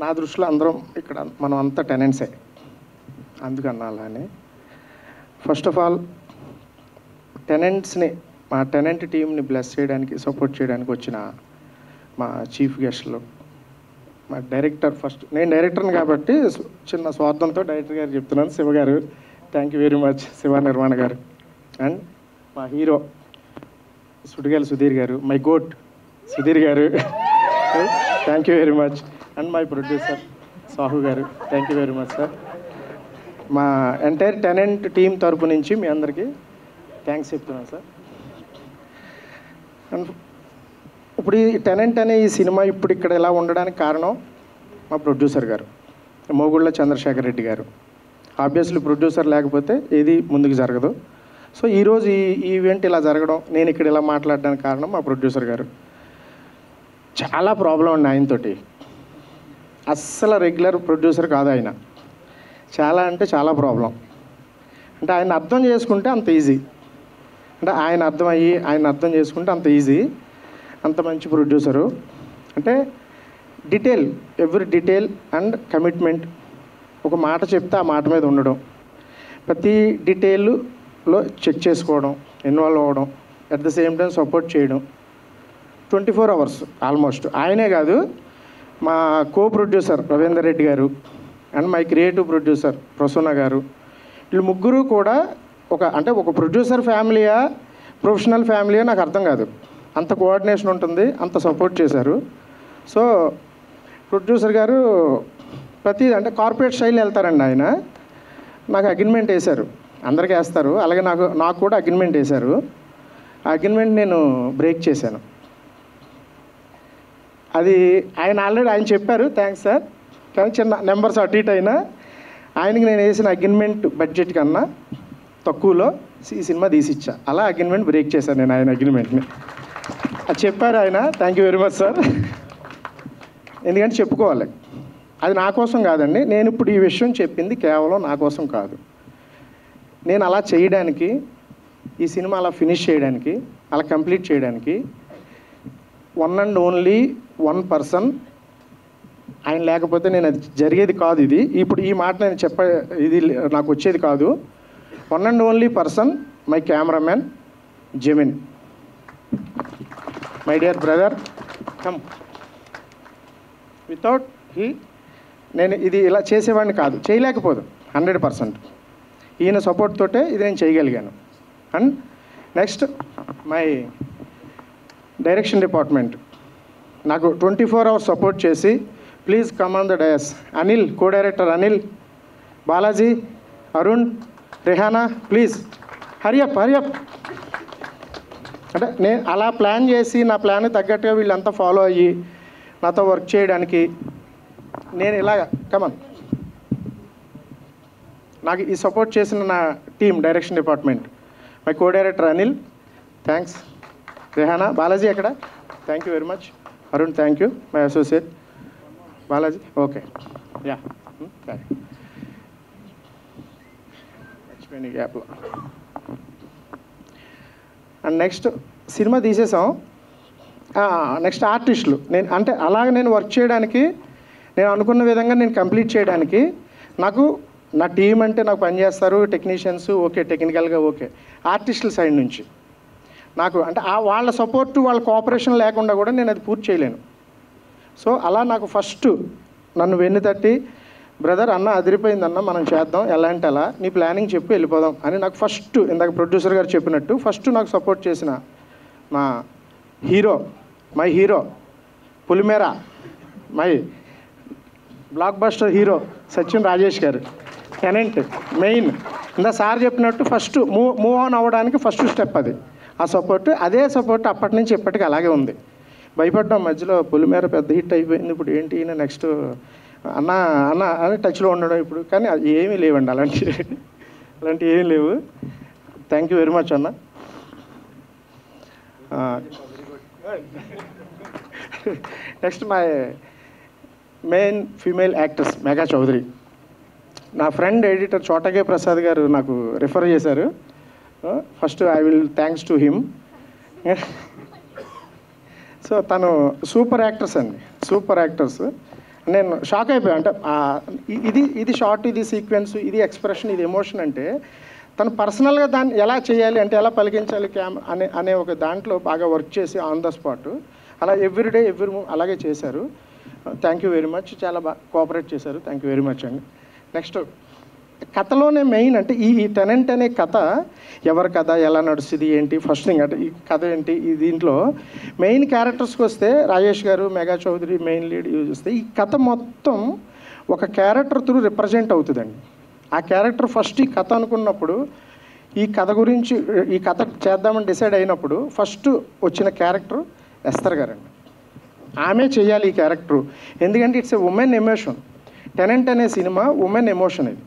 నా దృష్టిలో అందరం ఇక్కడ మనం అంతా టెనెంట్సే, అందుకన్నా అలా అని. ఫస్ట్ ఆఫ్ ఆల్ టెనెంట్స్ని, మా టెనెంట్ టీంని బ్లెస్ చేయడానికి, సపోర్ట్ చేయడానికి వచ్చిన మా చీఫ్ గెస్ట్లు, మా డైరెక్టర్, ఫస్ట్ నేను డైరెక్టర్ని కాబట్టి చిన్న స్వార్థంతో డైరెక్టర్ గారు చెప్తున్నాను, శివ గారు, thank you very much, Shiva నిర్మాణ గారు. అండ్ మా హీరో సుడిగాలి సుధీర్ గారు, my goat Sudheer garu, thank you very much. And my producer Sahu garu, thank you very much sir. మా ఎంటైర్ టెనెంట్ టీం తరపు నుంచి మీ అందరికీ థ్యాంక్స్ చెప్తున్నాను సార్. అండ్ ఇప్పుడు ఈ టెనెంట్ అనే ఈ సినిమా ఇప్పుడు ఇక్కడ ఇలా ఉండడానికి కారణం మా ప్రొడ్యూసర్ గారు, మోగుళ్ళ చంద్రశేఖర్ రెడ్డి గారు. ఆబ్వియస్లీ ప్రొడ్యూసర్ లేకపోతే ఏది ముందుకు జరగదు. సో ఈరోజు ఈ ఈవెంట్ ఇలా జరగడం, నేను ఇక్కడ ఇలా మాట్లాడడానికి కారణం మా ప్రొడ్యూసర్ గారు. చాలా ప్రాబ్లం ఉంది ఆయనతోటి, అస్సలు రెగ్యులర్ ప్రొడ్యూసర్ కాదు ఆయన. చాలా అంటే చాలా ప్రాబ్లం. అంటే ఆయన అర్థం చేసుకుంటే అంత ఈజీ, అంటే ఆయన అర్థం చేసుకుంటే అంత ఈజీ. అంత మంచి ప్రొడ్యూసరు. అంటే detail, every detail and commitment. ఒక మాట చెప్తే ఆ మాట మీద ఉండడం, ప్రతి డీటెయిల్లో చెక్ చేసుకోవడం, ఇన్వాల్వ్ అవ్వడం, at the same time support చేయడం 24 hours ఆల్మోస్ట్. ఆయనే కాదు, మా కో ప్రొడ్యూసర్ రవీందర్ రెడ్డి గారు and my creative producer Prasanna గారు, వీళ్ళు ముగ్గురు కూడా ఒక ప్రొడ్యూసర్ ఫ్యామిలీయా, ప్రొఫెషనల్ ఫ్యామిలీయా నాకు అర్థం కాదు. అంత కోఆర్డినేషన్ ఉంటుంది, అంత సపోర్ట్ చేశారు. సో ప్రొడ్యూసర్ గారు ప్రతి కార్పొరేట్ స్టైల్ వెళ్తారండి ఆయన. నాకు అగ్రిమెంట్ వేశారు, అందరికీ వేస్తారు, అలాగే నాకు కూడా అగ్రిమెంట్ వేశారు. ఆ అగ్రిమెంట్ నేను బ్రేక్ చేశాను. అది ఆయన చెప్పారు, థ్యాంక్స్ సార్, కానీ చిన్న నెంబర్స్ అటు ఇటు అయినా ఆయనకి నేను వేసిన అగ్రిమెంట్ బడ్జెట్ కన్నా తక్కువలో ఈ సినిమా తీసిచ్చా. అలా అగ్రిమెంట్ బ్రేక్ చేశాను నేను ఆయన అగ్రిమెంట్ని. అది చెప్పారు ఆయన, thank you very much sir. ఎందుకంటే చెప్పుకోవాలి, అది నా కోసం కాదండి. నేను ఇప్పుడు ఈ విషయం చెప్పింది కేవలం నా కోసం కాదు. నేను అలా చేయడానికి, ఈ సినిమా అలా ఫినిష్ చేయడానికి, అలా కంప్లీట్ చేయడానికి one and only one person, ఆయన లేకపోతే నేను అది జరిగేది కాదు. ఇప్పుడు ఈ మాట నేను ఇది నాకు వచ్చేది కాదు. One and only person, my cameraman Jemin. My dear brother, come. Without నేను ఇది ఇలా చేసేవాడిని కాదు, చేయలేకపోదు 100%. ఈయన సపోర్ట్ తోటే ఇది నేను చేయగలిగాను. And next my direction department నాకు 24 hours సపోర్ట్ చేసి, please come on the dais. Anil, co director Anil, Balaji, Arun, Rehana, please hurry up. అంటే నేను అలా ప్లాన్ చేసి, నా ప్లాన్ తగ్గట్టుగా వీళ్ళంతా ఫాలో అయ్యి నాతో వర్క్ చేయడానికి నేను ఇలాగ కమన్. నాకు ఈ సపోర్ట్ చేసిన నా team, direction department, my co director Anil, thanks. Rehana, Balaji ఎక్కడ, thank you very much. Arun, thank you. My associate Balaji, okay, yeah, మర్చిపోయిన గ్యాప్లో. అండ్ నెక్స్ట్ సినిమా తీసేసాం. నెక్స్ట్ ఆర్టిస్టులు, నేను వర్క్ చేయడానికి, నేను అనుకున్న విధంగా నేను కంప్లీట్ చేయడానికి నాకు నా టీం అంటే నాకు పనిచేస్తారు, టెక్నీషియన్స్ ఓకే, టెక్నికల్గా ఓకే. ఆర్టిస్టుల సైడ్ నుంచి నాకు వాళ్ళ సపోర్టు, వాళ్ళ కోఆపరేషన్ లేకుండా కూడా నేను అది పూర్తి చేయలేను. సో అలా నాకు ఫస్ట్ నన్ను వెన్ను తట్టి, బ్రదర్ అన్న అదిరిపోయిందన్న, మనం చేద్దాం, ఎలా అంటే అలా, నీ ప్లానింగ్ చెప్పి వెళ్ళిపోదాం అని నాకు ఫస్ట్, ఇందాక ప్రొడ్యూసర్ గారు చెప్పినట్టు ఫస్ట్ నాకు సపోర్ట్ చేసిన మా my hero Pulimera, my block buster hero Sachin Rajesh గారు, టెనెంట్ మెయిన్. ఇందా సార్ చెప్పినట్టు ఫస్ట్ మూవ్ ఆన్ అవ్వడానికి ఫస్ట్ స్టెప్ అది. ఆ సపోర్ట్, అదే సపోర్ట్ అప్పటి నుంచి ఇప్పటికీ అలాగే ఉంది. భయపడ్డాం మధ్యలో, పులిమేర పెద్ద హిట్ అయిపోయింది, ఇప్పుడు ఏంటి నెక్స్ట్ అన్న అని టచ్లో ఉండడం ఇప్పుడు. కానీ అది ఏమీ లేవండి, అలాంటివి ఏమీ లేవు. థ్యాంక్ యూ వెరీ మచ్ అన్న. Next my main female actress Megha Chaudhary. నా ఫ్రెండ్ ఎడిటర్ చోటగే ప్రసాద్ గారు నాకు రిఫర్ చేశారు. First I will thanks to him. So తను సూపర్ యాక్టర్స్ అండి, సూపర్ యాక్టర్స్. నేను షాక్ అయిపోయాను. అంటే ఇది షార్ట్, ఇది సీక్వెన్స్, ఇది ఎక్స్ప్రెషన్, ఇది ఎమోషన్ అంటే తను పర్సనల్గా దాన్ని ఎలా చేయాలి అంటే ఎలా పలికించాలి అనే ఒక దాంట్లో బాగా వర్క్ చేసి ఆన్ ద స్పాట్ అలా ఎవ్రీడే అలాగే చేశారు. Thank you very much. చాలా బాగా కోఆపరేట్ చేశారు. థ్యాంక్ యూ వెరీ మచ్ అండి. నెక్స్ట్ కథలోనే మెయిన్ అంటే ఈ టెనెంట్ అనే కథ ఎవరి కథ, ఎలా నడుస్తుంది ఏంటి, ఫస్ట్ థింగ్ అంటే ఈ కథ ఏంటి, ఈ దీంట్లో మెయిన్ క్యారెక్టర్స్కి వస్తే Rajesh garu, Megha Chaudhary main lead use చేస్తే ఈ కథ మొత్తం ఒక క్యారెక్టర్ త్రూ రిప్రజెంట్ అవుతుందండి. ఆ క్యారెక్టర్ ఫస్ట్ ఈ కథ అనుకున్నప్పుడు ఈ కథ గురించి ఈ కథ చేద్దామని డిసైడ్ అయినప్పుడు ఫస్ట్ వచ్చిన క్యారెక్టర్ ఎస్తర్ గారండి. ఆమె చేయాలి ఈ క్యారెక్టరు, ఎందుకంటే it's a women emotion. Tenant అనే సినిమా ఉమెన్ ఎమోషన్ ఇది.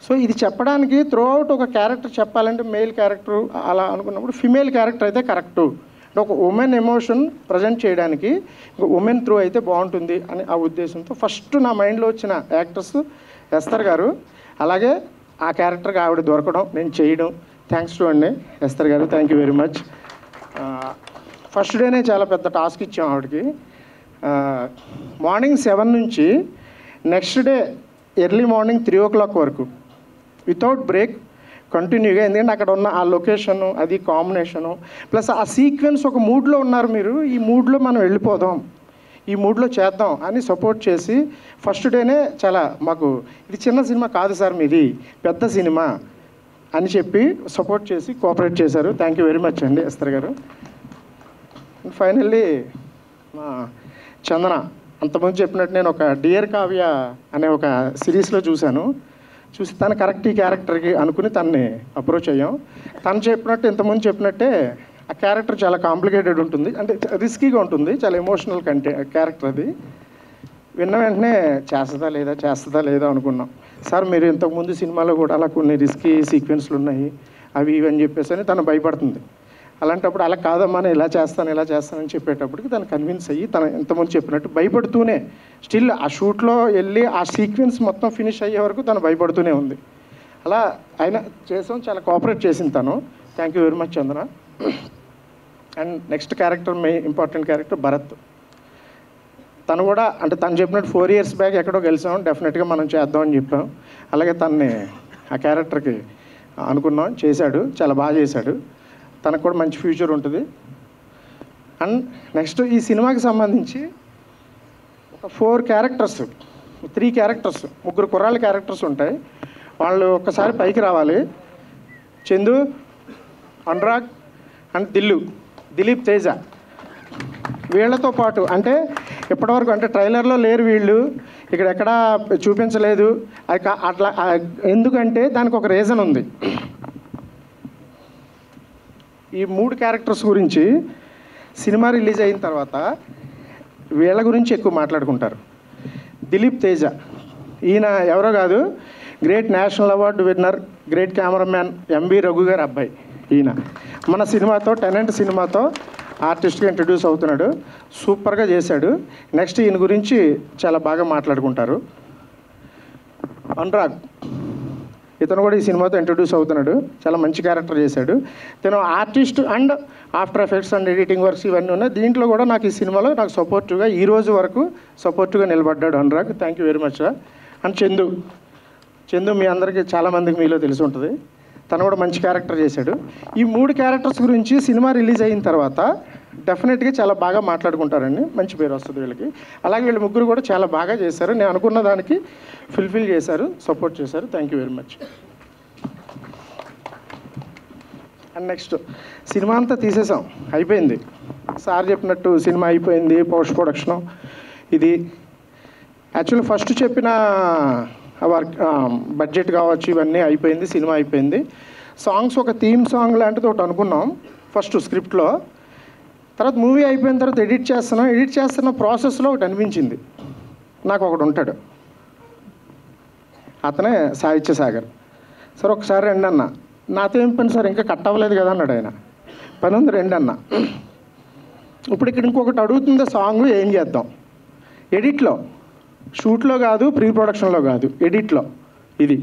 సో ఇది చెప్పడానికి త్రూఅవుట్ ఒక క్యారెక్టర్ చెప్పాలంటే మేల్ క్యారెక్టర్ అలా అనుకున్నప్పుడు ఫిమేల్ క్యారెక్టర్ అయితే కరెక్టు. ఒక ఉమెన్ ఎమోషన్ ప్రజెంట్ చేయడానికి ఉమెన్ త్రూ అయితే బాగుంటుంది అని ఆ ఉద్దేశంతో ఫస్ట్ నా మైండ్లో వచ్చిన యాక్టర్స్ ఎస్తర్ గారు, అలాగే ఆ క్యారెక్టర్కి ఆవిడ దొరకడం, నేను చేయడం. థ్యాంక్స్ టు అండి ఎస్తర్ గారు, thank you very much. First డేనే చాలా పెద్ద టాస్క్ ఇచ్చాం ఆవిడకి. మార్నింగ్ 7 నుంచి next day early morning 3 o'clock వరకు వితౌట్ బ్రేక్ కంటిన్యూగా, ఎందుకంటే అక్కడ ఉన్న ఆ లొకేషను, అది కాంబినేషను ప్లస్ ఆ సీక్వెన్స్ ఒక మూడ్లో ఉన్నారు మీరు, ఈ మూడ్లో మనం వెళ్ళిపోదాం, ఈ మూడ్లో చేద్దాం అని సపోర్ట్ చేసి ఫస్ట్ డేనే చాలా మాకు ఇది చిన్న సినిమా కాదు సార్, మీది పెద్ద సినిమా అని చెప్పి సపోర్ట్ చేసి కోఆపరేట్ చేశారు. థ్యాంక్ యూ వెరీ మచ్ అండి ఎస్తర్ గారు. ఫైనల్లీ మా చందన, అంతకుముందు చెప్పినట్టు నేను ఒక డియర్ కావ్య అనే ఒక సిరీస్లో చూశాను. చూసి తను కరెక్ట్ ఈ క్యారెక్టర్కి అనుకుని తనని అప్రోచ్ అయ్యాం. తను చెప్పినట్టు ఇంతకుముందు చెప్పినట్టే ఆ క్యారెక్టర్ చాలా కాంప్లికేటెడ్ ఉంటుంది, అంటే రిస్కీగా ఉంటుంది, చాలా ఎమోషనల్ క్యారెక్టర్ అది. విన్న వెంటనే చేస్తుందా లేదా అనుకున్నాం. సార్ మీరు ఇంతకుముందు సినిమాలో కూడా అలా కొన్ని రిస్కీ సీక్వెన్స్లు ఉన్నాయి, అవి ఇవి అని చెప్పేసి అని తను భయపడుతుంది. అలాంటప్పుడు అలా కాదమ్మా నేను ఇలా చేస్తానని చెప్పేటప్పటికి తను కన్విన్స్ అయ్యి తను ఇంతకుముందు చెప్పినట్టు భయపడుతూనే స్టిల్ ఆ షూట్లో వెళ్ళి ఆ సీక్వెన్స్ మొత్తం ఫినిష్ అయ్యే వరకు తను భయపడుతూనే ఉంది. అలా అయినా చేసాం, చాలా కోఆపరేట్ చేసింది తను. Thank you very much Chandana. And next character important character Bharat. తను కూడా అంటే తను చెప్పినట్టు 4 years బ్యాక్ ఎక్కడో గెలిచాం, డెఫినెట్గా మనం చేద్దామని చెప్పాం. అలాగే తనని ఆ క్యారెక్టర్కి అనుకున్నాం, చేశాడు, చాలా బాగా చేశాడు. తనకు కూడా మంచి ఫ్యూచర్ ఉంటుంది. అండ్ నెక్స్ట్ ఈ సినిమాకి సంబంధించి ఒక 3 క్యారెక్టర్స్ 3 కుర్రాళ్ళ క్యారెక్టర్స్ ఉంటాయి. వాళ్ళు ఒక్కసారి పైకి రావాలి. చందు, అనురాగ్ అండ్ దిలీప్ తేజ. వీళ్ళతో పాటు అంటే ఇప్పటివరకు అంటే ట్రైలర్లో లేరు వీళ్ళు, ఇక్కడ ఎక్కడా చూపించలేదు. అట్లా ఎందుకంటే దానికి ఒక రీజన్ ఉంది. ఈ 3 క్యారెక్టర్స్ గురించి సినిమా రిలీజ్ అయిన తర్వాత వీళ్ళ గురించి ఎక్కువ మాట్లాడుకుంటారు. దిలీప్ తేజ ఈయన ఎవరో కాదు, great national award winner, great cameraman MB Raghu గారి అబ్బాయి. ఈయన మన సినిమాతో టెనెంట్ సినిమాతో ఆర్టిస్ట్గా ఇంట్రడ్యూస్ అవుతున్నాడు, సూపర్గా చేశాడు. నెక్స్ట్ ఈయన గురించి చాలా బాగా మాట్లాడుకుంటారు. అనురాగ్, ఇతను కూడా ఈ సినిమాతో ఇంట్రడ్యూస్ అవుతున్నాడు, చాలా మంచి క్యారెక్టర్ చేశాడు. తను artist and after effects and editing works ఇవన్నీ ఉన్నాయి. దీంట్లో కూడా నాకు ఈ సినిమాలో నాకు సపోర్టివ్గా ఈ రోజు వరకు సపోర్టివ్గా నిలబడ్డాడు Anurag. Thank you very much. And Chandu మీ అందరికీ చాలామందికి మీలో తెలిసి ఉంటుంది, తను కూడా మంచి క్యారెక్టర్ చేశాడు. ఈ 3 క్యారెక్టర్స్ గురించి సినిమా రిలీజ్ అయిన తర్వాత డెఫినెట్గా చాలా బాగా మాట్లాడుకుంటారండి, మంచి పేరు వస్తుంది వీళ్ళకి. అలాగే వీళ్ళు 3 కూడా చాలా బాగా చేశారు, నేను అనుకున్న దానికి ఫుల్ఫిల్ చేశారు, సపోర్ట్ చేశారు. Thank you very much. And next cinema అంతా తీసేసాం, అయిపోయింది. సార్ చెప్పినట్టు సినిమా అయిపోయింది, పోస్ట్ ప్రొడక్షను ఇది. యాక్చువల్లీ ఫస్ట్ చెప్పిన వర్క్ బడ్జెట్ కావచ్చు ఇవన్నీ అయిపోయింది, సినిమా అయిపోయింది. సాంగ్స్ ఒక థీమ్ సాంగ్ లాంటిది ఒకటి అనుకున్నాం ఫస్ట్ స్క్రిప్ట్లో. తర్వాత మూవీ అయిపోయిన తర్వాత ఎడిట్ చేస్తున్న ప్రాసెస్లో ఒకటి అనిపించింది నాకు. ఒకడు ఉంటాడు, అతనే సాహిత్య సాగర్. సార్ ఒకసారి రండి అన్న. నాతో ఏం పని సార్, ఇంకా కట్ అవ్వలేదు కదా అన్నాడు ఆయన. పని ఉంది రండి అన్న. ఇప్పుడు ఇక్కడ ఇంకొకటి అడుగుతుంది, సాంగ్ ఏం చేద్దాం ఎడిట్లో, షూట్లో కాదు, ప్రీ ప్రొడక్షన్లో కాదు, ఎడిట్లో ఇది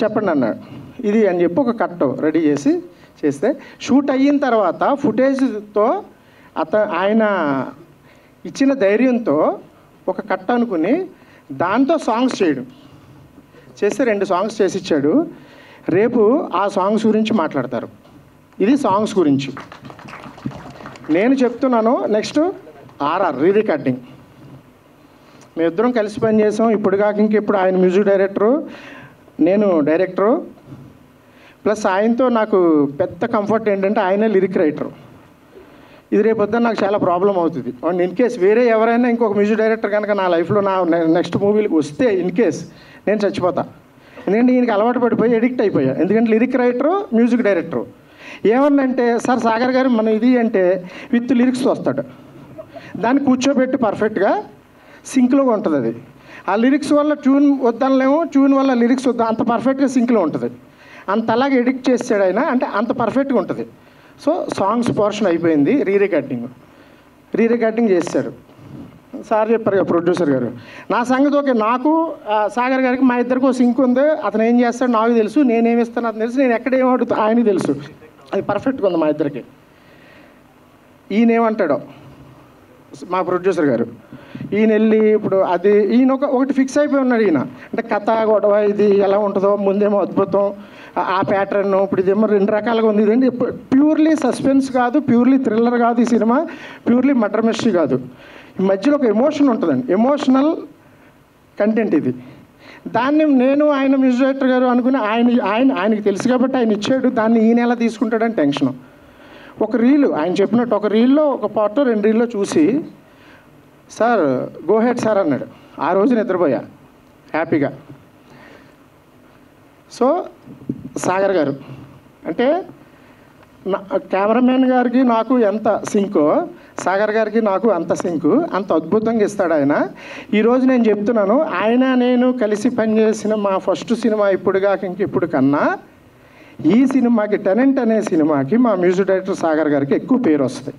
చెప్పండి అన్నాడు. ఇది అని చెప్పి ఒక కట్ రెడీ చేస్తే షూట్ అయిన తర్వాత ఫుటేజ్తో ఆయన ఇచ్చిన ధైర్యంతో ఒక కట్ట అనుకుని దాంతో సాంగ్స్ చేయడం చేస్తే 2 సాంగ్స్ చేసి ఇచ్చాడు. రేపు ఆ సాంగ్స్ గురించి మాట్లాడతారు. ఇది సాంగ్స్ గురించి నేను చెప్తున్నాను. నెక్స్ట్ ఆర్ఆర్ రీ రికార్డింగ్ మేమిద్దరం కలిసి పనిచేసాం. ఇప్పుడు కాక ఇంకెప్పుడు ఆయన మ్యూజిక్ డైరెక్టరు, నేను డైరెక్టరు. ప్లస్ ఆయనతో నాకు పెద్ద కంఫర్ట్ ఏంటంటే ఆయనే లిరిక్ రైటరు. ఇది రేపొద్దున నాకు చాలా ప్రాబ్లం అవుతుంది. ఇన్ కేస్ వేరే ఎవరైనా ఇంకొక మ్యూజిక్ డైరెక్టర్ కనుక నా లైఫ్లో నా నెక్స్ట్ మూవీకి వస్తే ఇన్ కేస్ నేను చచ్చిపోతా. ఎందుకంటే ఈయనకి అలవాటు పడిపోయి ఎడిక్ట్ అయిపోయా. ఎందుకంటే లిరిక్ రైటరు, మ్యూజిక్ డైరెక్టరు. ఏమన్నంటే సార్ సాగర్ గారు మన ఇది అంటే విత్ లిరిక్స్ వస్తాడు. దాన్ని కూర్చోబెట్టి పర్ఫెక్ట్గా సింక్లో ఉంటుంది. అది ఆ లిరిక్స్ వల్ల ట్యూన్ వద్దనలేము, ట్యూన్ వల్ల లిరిక్స్ వద్దాం, అంత పర్ఫెక్ట్గా సింక్లో ఉంటుంది. అంత అలాగే ఎడిక్ట్ చేసాడు ఆయన, అంటే అంత పర్ఫెక్ట్గా ఉంటుంది. సో సాంగ్స్ పోర్షన్ అయిపోయింది. రీ రికార్డింగ్ చేశారు. సార్ చెప్పారు కదా ప్రొడ్యూసర్ గారు. నా సంగతి ఓకే, నాకు సాగర్ గారికి మా ఇద్దరికి ఒక సింక్ ఉంది. అతను ఏం చేస్తాడు నాకు తెలుసు, నేనేమి ఇస్తాను అతను తెలుసు, నేను ఎక్కడ ఏమడుగుతా ఆయనకి తెలుసు. అది పర్ఫెక్ట్గా ఉంది మా ఇద్దరికి. ఈయన ఏమంటాడో మా ప్రొడ్యూసర్ గారు, ఈయన వెళ్ళి ఇప్పుడు అది ఈయన ఒకటి ఫిక్స్ అయిపోయి ఉన్నాడు. ఈయన అంటే కథ గొడవ ఇది ఎలా ఉంటుందో, ముందేమో అద్భుతం ఆ ప్యాటర్న్, ఇప్పుడు ఇదేమో 2 రకాలుగా ఉంది. ఇదండి ప్యూర్లీ సస్పెన్స్ కాదు, ప్యూర్లీ థ్రిల్లర్ కాదు ఈ సినిమా, ప్యూర్లీ మర్డర్ మిస్టరీ కాదు. ఈ మధ్యలో ఒక ఎమోషన్ ఉంటుందండి, ఎమోషనల్ కంటెంట్ ఇది. దాన్ని నేను ఆయన మ్యూజిక్ డైరెక్టర్ గారు అనుకుని ఆయనకి తెలుసు కాబట్టి ఆయన ఇచ్చాడు. దాన్ని ఈయన ఎలా తీసుకుంటాడని టెన్షను. ఒక రీలు ఆయన చెప్పినట్టు ఒక రీల్లో ఒక పార్ట్ 2 రీల్లో చూసి సార్ గో హెడ్ సార్ అన్నాడు. ఆ రోజు నిద్రపోయా హ్యాపీగా. సో సాగర్ గారు అంటే కెమెరామెన్ గారికి నాకు ఎంత సింకో, సాగర్ గారికి నాకు అంత సింకు, అంత అద్భుతంగా ఇస్తాడు ఆయన. ఈరోజు నేను చెప్తున్నాను, ఆయన నేను కలిసి పనిచేసిన మా ఫస్ట్ సినిమా ఇప్పుడు కాక ఇంకెప్పుడు కన్నా ఈ సినిమాకి టెనెంట్ అనే సినిమాకి మా మ్యూజిక్ డైరెక్టర్ సాగర్ గారికి ఎక్కువ పేరు వస్తుంది.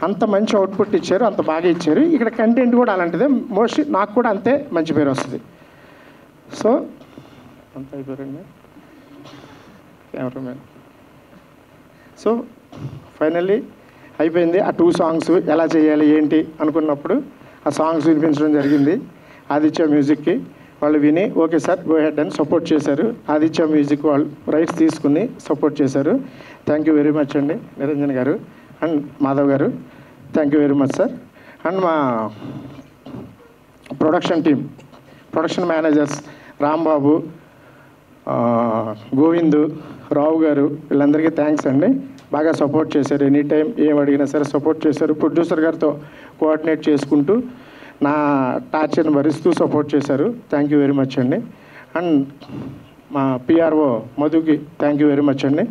అంత మంచి అవుట్పుట్ ఇచ్చారు, అంత బాగా ఇచ్చారు. ఇక్కడ కంటెంట్ కూడా అలాంటిదే, మోస్ట్లీ నాకు కూడా అంతే మంచి పేరు వస్తుంది. సో అంత అయిపోయారండి కెమెరామెన్. సో ఫైనల్లీ అయిపోయింది. ఆ 2 సాంగ్స్ ఎలా చేయాలి ఏంటి అనుకున్నప్పుడు ఆ సాంగ్స్ వినిపించడం జరిగింది ఆదిత్య మ్యూజిక్కి. వాళ్ళు విని ఓకే సార్ గో హెడ్ అని సపోర్ట్ చేశారు. ఆదిత్య మ్యూజిక్ వాళ్ళు రైట్స్ తీసుకుని సపోర్ట్ చేశారు. థ్యాంక్ యూ వెరీ మచ్ అండి Niranjan garu and Madhav garu. Thank you very much sir. And మా production team, production managers Rambabu, Govindu, Rao garu, వీళ్ళందరికీ థ్యాంక్స్ అండి. బాగా సపోర్ట్ చేశారు. ఎనీ టైం ఏం అడిగినా సరే సపోర్ట్ చేశారు. ప్రొడ్యూసర్ గారితో కోఆర్డినేట్ చేసుకుంటూ నా టార్చర్ని భరిస్తూ సపోర్ట్ చేశారు. థ్యాంక్ యూ వెరీ మచ్ అండి. అండ్ మా పిఆర్ఓ మధుకి థ్యాంక్ యూ వెరీ మచ్ అండి.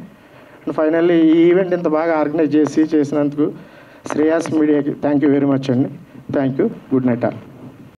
అండ్ ఫైనల్లీ ఈ ఈవెంట్ ఇంత బాగా ఆర్గనైజ్ చేసినందుకు శ్రేయాస్ మీడియాకి థ్యాంక్ యూ వెరీ మచ్ అండి. Thank you. Good night all.